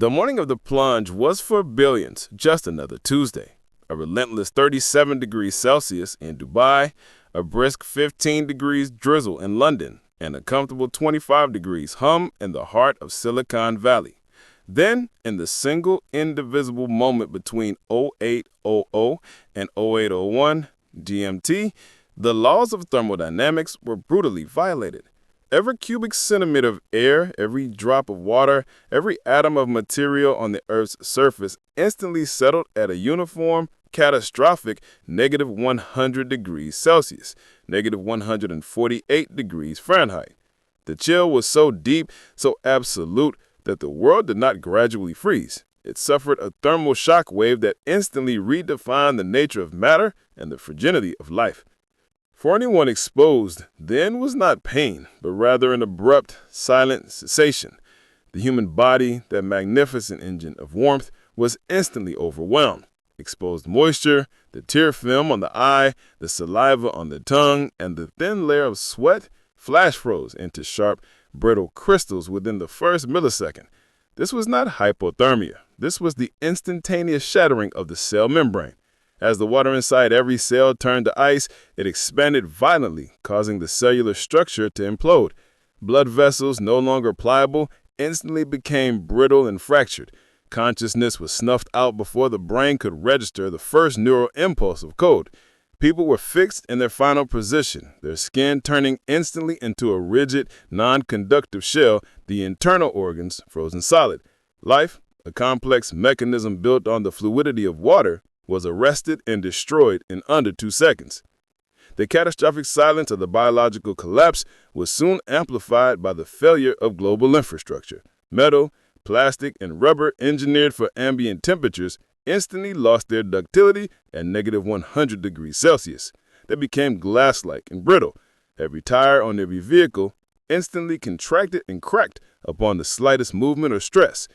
The morning of the plunge was for billions just another Tuesday. A relentless 37 degrees Celsius in Dubai, a brisk 15 degrees drizzle in London, and a comfortable 25 degrees hum in the heart of Silicon Valley. Then, in the single indivisible moment between 0800 and 0801 GMT, the laws of thermodynamics were brutally violated. Every cubic centimeter of air, every drop of water, every atom of material on the Earth's surface instantly settled at a uniform, catastrophic negative 100 degrees Celsius, negative 148 degrees Fahrenheit. The chill was so deep, so absolute, that the world did not gradually freeze. It suffered a thermal shock wave that instantly redefined the nature of matter and the fragility of life. For anyone exposed, then was not pain, but rather an abrupt, silent cessation. The human body, that magnificent engine of warmth, was instantly overwhelmed. Exposed moisture, the tear film on the eye, the saliva on the tongue, and the thin layer of sweat flash froze into sharp, brittle crystals within the first millisecond. This was not hypothermia. This was the instantaneous shattering of the cell membrane. As the water inside every cell turned to ice, it expanded violently, causing the cellular structure to implode. Blood vessels, no longer pliable, instantly became brittle and fractured. Consciousness was snuffed out before the brain could register the first neural impulse of code. People were fixed in their final position, their skin turning instantly into a rigid, non-conductive shell, the internal organs frozen solid. Life, a complex mechanism built on the fluidity of water, was arrested and destroyed in under 2 seconds. The catastrophic silence of the biological collapse was soon amplified by the failure of global infrastructure. Metal, plastic, and rubber engineered for ambient temperatures instantly lost their ductility at negative 100 degrees Celsius. They became glass-like and brittle. Every tire on every vehicle instantly contracted and cracked upon the slightest movement or stress.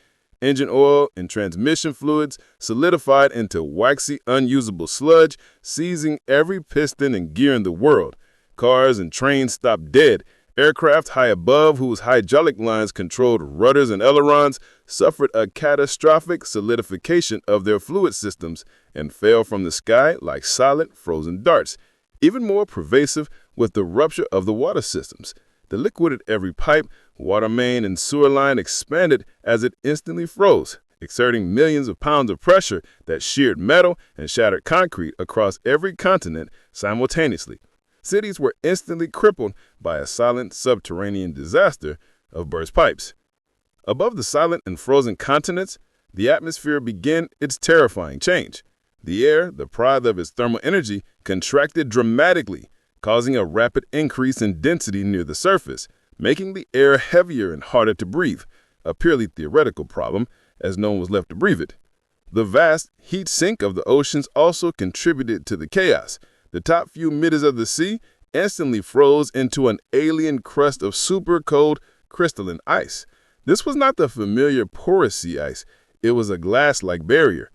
Engine oil and transmission fluids solidified into waxy, unusable sludge, seizing every piston and gear in the world. Cars and trains stopped dead. Aircraft high above, whose hydraulic lines controlled rudders and ailerons, suffered a catastrophic solidification of their fluid systems and fell from the sky like silent, frozen darts. Even more pervasive was the rupture of the water systems. The liquid at every pipe, water main, and sewer line expanded as it instantly froze, exerting millions of pounds of pressure that sheared metal and shattered concrete across every continent simultaneously. Cities were instantly crippled by a silent subterranean disaster of burst pipes. Above the silent and frozen continents, the atmosphere began its terrifying change. The air, deprived of its thermal energy, contracted dramatically, causing a rapid increase in density near the surface, making the air heavier and harder to breathe, a purely theoretical problem, as no one was left to breathe it. The vast heat sink of the oceans also contributed to the chaos. The top few meters of the sea instantly froze into an alien crust of super cold crystalline ice. This was not the familiar porous sea ice. It was a glass-like barrier.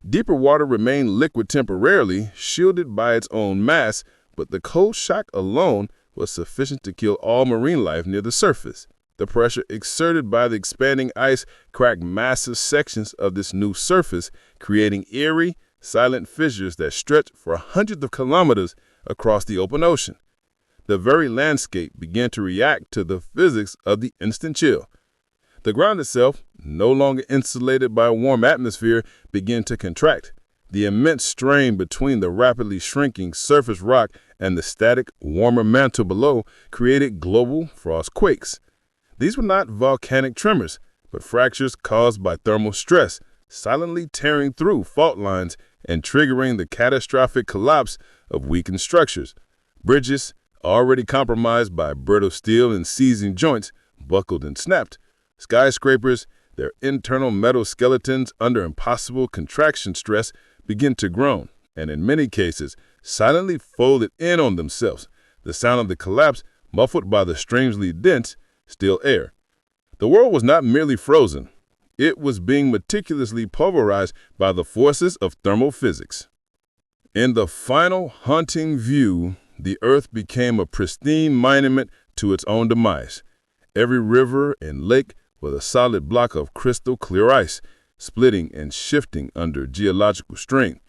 Deeper water remained liquid temporarily, shielded by its own mass, but the cold shock alone was sufficient to kill all marine life near the surface. The pressure exerted by the expanding ice cracked massive sections of this new surface, creating eerie, silent fissures that stretched for hundreds of kilometers across the open ocean. The very landscape began to react to the physics of the instant chill. The ground itself, no longer insulated by a warm atmosphere, began to contract. The immense strain between the rapidly shrinking surface rock and the static, warmer mantle below created global frost quakes. These were not volcanic tremors, but fractures caused by thermal stress, silently tearing through fault lines and triggering the catastrophic collapse of weakened structures. Bridges, already compromised by brittle steel and seizing joints, buckled and snapped. Skyscrapers, their internal metal skeletons under impossible contraction stress, began to groan, and in many cases, silently folded in on themselves, the sound of the collapse muffled by the strangely dense, still air. The world was not merely frozen. It was being meticulously pulverized by the forces of thermal physics. In the final haunting view, the earth became a pristine monument to its own demise. Every river and lake with a solid block of crystal clear ice, splitting and shifting under geological strain.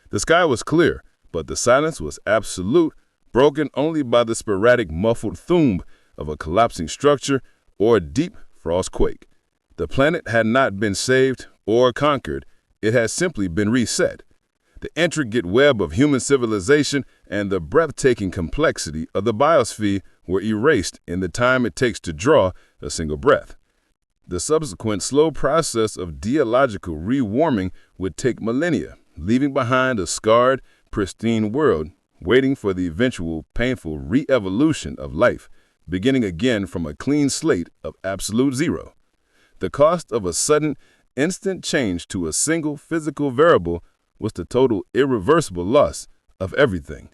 The sky was clear, but the silence was absolute, broken only by the sporadic muffled thump of a collapsing structure or a deep frost quake. The planet had not been saved or conquered, it had simply been reset. The intricate web of human civilization and the breathtaking complexity of the biosphere were erased in the time it takes to draw a single breath. The subsequent slow process of geological rewarming would take millennia, leaving behind a scarred, pristine world, waiting for the eventual painful re-evolution of life, beginning again from a clean slate of absolute zero. The cost of a sudden, instant change to a single physical variable was the total irreversible loss of everything.